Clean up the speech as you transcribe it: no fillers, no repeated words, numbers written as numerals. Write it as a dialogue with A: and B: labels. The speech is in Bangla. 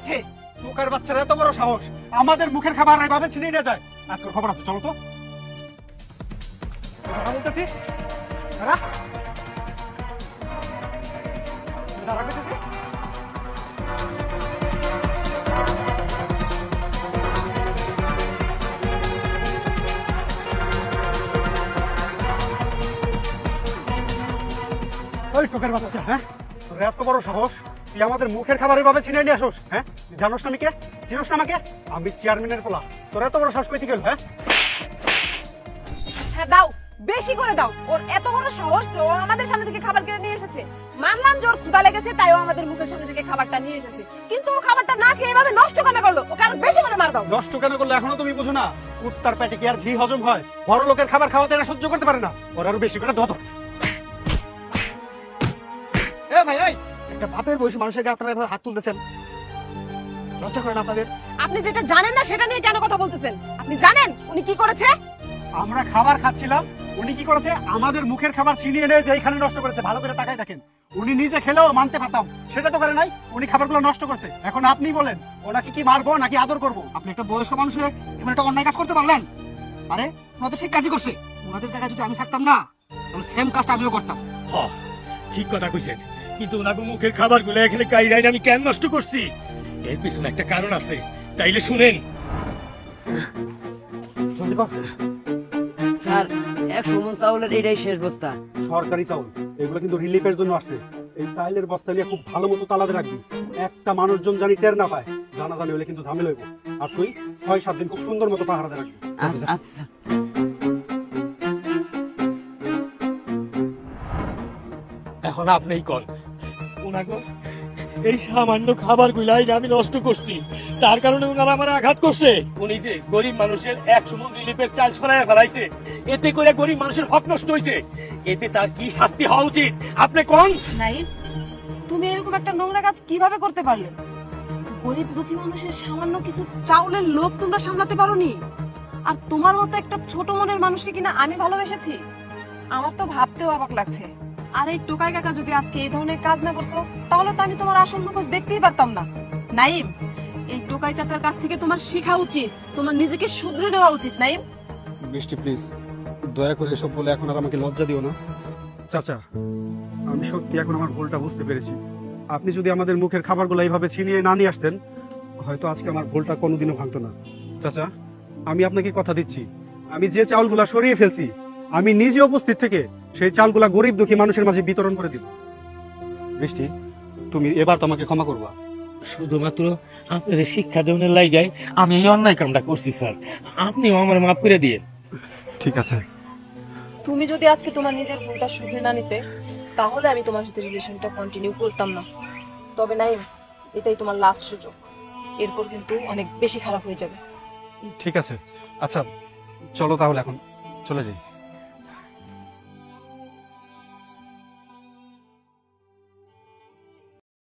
A: গেছে।
B: মুখের বাচ্চারা এত বড় সাহস আমাদের মুখের খাবার এইভাবে ছিনিয়ে নিয়ে যায়। আজকের খবর আছে, চলো তো। কথা বলতেছি ওই টোকের বাচ্চা, হ্যাঁ তোর এত বড় সাহস তুই আমাদের মুখের খাবার এইভাবে ছিনিয়ে নিয়ে আসোস? হ্যাঁ জানোস না আমি কে? চিনোস না আমাকে? আমি চেয়ারম্যানের পোলা। তোর এত বড় সাহস কই থেকে এলো?
A: হ্যাঁ দাও, বেশি করে দাও। ওর এত বড় সাহস তো আমাদের সামনে থেকে খাবার কিনে নিয়ে এসেছে। মানলাম যে ওর ক্ষুধা লেগেছে তাই ও আমাদের মুখের সামনে থেকে খাবারটা নিয়ে এসেছে, কিন্তু ও খাবারটা না খেয়ে এভাবে নষ্ট কেন করলো? ওকে আরো বেশি করে মার দাও।
B: নষ্ট কেন করলো এখনো তুমি বুঝো না? কুত্তার পেটে কি আর ঘি হজম হয়? বড় লোকের খাবার খাওয়াতে এরা সহ্য করতে পারে না। ওর আরো বেশি করে দাও।
C: এ ভাই, এই একটা বাপের বয়সী মানুষের গায়ে আপনারা এভাবে হাত তুলতেছেন, লজ্জা করে না আপনাদের?
A: আপনি যেটা জানেন না সেটা নিয়ে কেন কথা বলতেছেন? আপনি জানেন উনি কি করেছে?
B: আমরা খাবার খাচ্ছিলাম, উনি কি করেছে? আমাদের মুখের খাবার ছিনিয়ে এনে যে এইখানে নষ্ট করেছে। ভালো করে তাকায় দেখেন, উনি নিজে খেলেও মানতে পারতাম, সেটা তো করে নাই। উনি খাবারগুলো নষ্ট করছে। এখন আপনি বলেন ওনাকে কি মারবো নাকি আদর করবো?
C: আপনি একটা বয়স্ক মানুষ হয়ে এমন একটা অন্যায় কাজ করতে পারলেন? আরে ওনারা তো ঠিক কাজই করছে। ওনাদের জায়গায় যদি আমি থাকতাম না, তাহলে সেম কাজটা আমিও করতাম।
D: ঠিক কথা কইছেন, কিন্তু ওনাকে মুখের খাবার গুলো এখানে কাইরাই আমি কেন নষ্ট করছি এর পিছনে একটা কারণ আছে, তাইলে শুনেন।
E: স্যার 100 মণ চাউলের এটাই শেষ বস্তা।
B: সরকারি চাউল, এগুলো কিন্তু রিলিফের জন্য আসছে। এই চাইলের বস্তা নিয়ে খুব ভালো মতো তালাতে রাখবি। একটা মানুষজন জানি টের না পায়, জানাজানি হলে কিন্তু ঝামেলা হইব। আর তুই 6-7 দিন খুব সুন্দর মতো পাহারাতে রাখবি।
E: আচ্ছা।
D: এখন আপনিই কোন ওনাকে এই সামান্য খাবার গুলাই আমি নষ্ট করছি, তার কারণে ওনারা আমার আঘাত করছে। উনি যে গরিব মানুষের 100 মণ রিলিফের চাল সরাইয়া ফেলাইছে, এতে করে গরিব মানুষের হক নষ্ট হয়েছে। এতে তার কি শাস্তি হওয়া উচিত আপনি কোন?
A: নাইম, তুমি এরকম একটা নোংরা কাজ কিভাবে করতে পারলে? গরিব দুঃখী মানুষের সামান্য কিছু চাউলের লোভ তোমরা সামলাতে পারোনি? আর তোমার মতো একটা ছোট মনের মানুষকে কিনা আমি ভালোবেসেছি? আমার তো ভাবতেও অবাক লাগছে। আর এই টোকাই কাকা যদি আজকে এই ধরনের কাজ না করতো, তাহলে তো আমি তোমার আসল মুখোশ দেখতেই পারতাম না। নাইম, এই টোকাই চাচার কাছ থেকে তোমার শেখা উচিত, তোমার নিজেকে শুধরে নেওয়া উচিত। নাইম,
B: মিষ্টি প্লিজ দয়া করে এসব বলে এখন আর আমাকে লজ্জা দিও না। চাচা, আমি সত্যি এখন আমার ভুলটা বুঝতে পেরেছি। আপনি যদি আমাদের মুখের খাবারগুলো এইভাবে ছিনিয়ে না নিয়ে আসতেন, হয়তো আজকে আমার ভুলটা কোনোদিনও ভাঙতো না। চাচা, আমি আপনাকে কথা দিচ্ছি, আমি যে চাউলগুলা সরিয়ে ফেলছি, আমি নিজে উপস্থিত থেকে সেই চালগুলা গরিব দুঃখী মানুষের মাঝে বিতরণ করে দিব। মিষ্টি, তুমি এবার তো আমাকে ক্ষমা করবা।
D: শুধুমাত্র আপনাদের শিক্ষা দেওয়ার লাইগায় আমি এই অন্যায় কামটা করছি স্যার, আপনিও আমার মাফ করে দিয়ে।
B: ঠিক আছে।
A: তুমি যদি আজকে তোমার নিজের ভুলটা শুধরে না নিতে, তাহলে আমি তোমার সাথে রিলেশনটা কন্টিনিউ করতাম না। তবে নাইম, এটাই তোমার লাস্ট সুযোগ, এরপর কিন্তু অনেক বেশি খারাপ হয়ে যাবে।
B: ঠিক আছে, আচ্ছা চলো তাহলে এখন চলে যাই।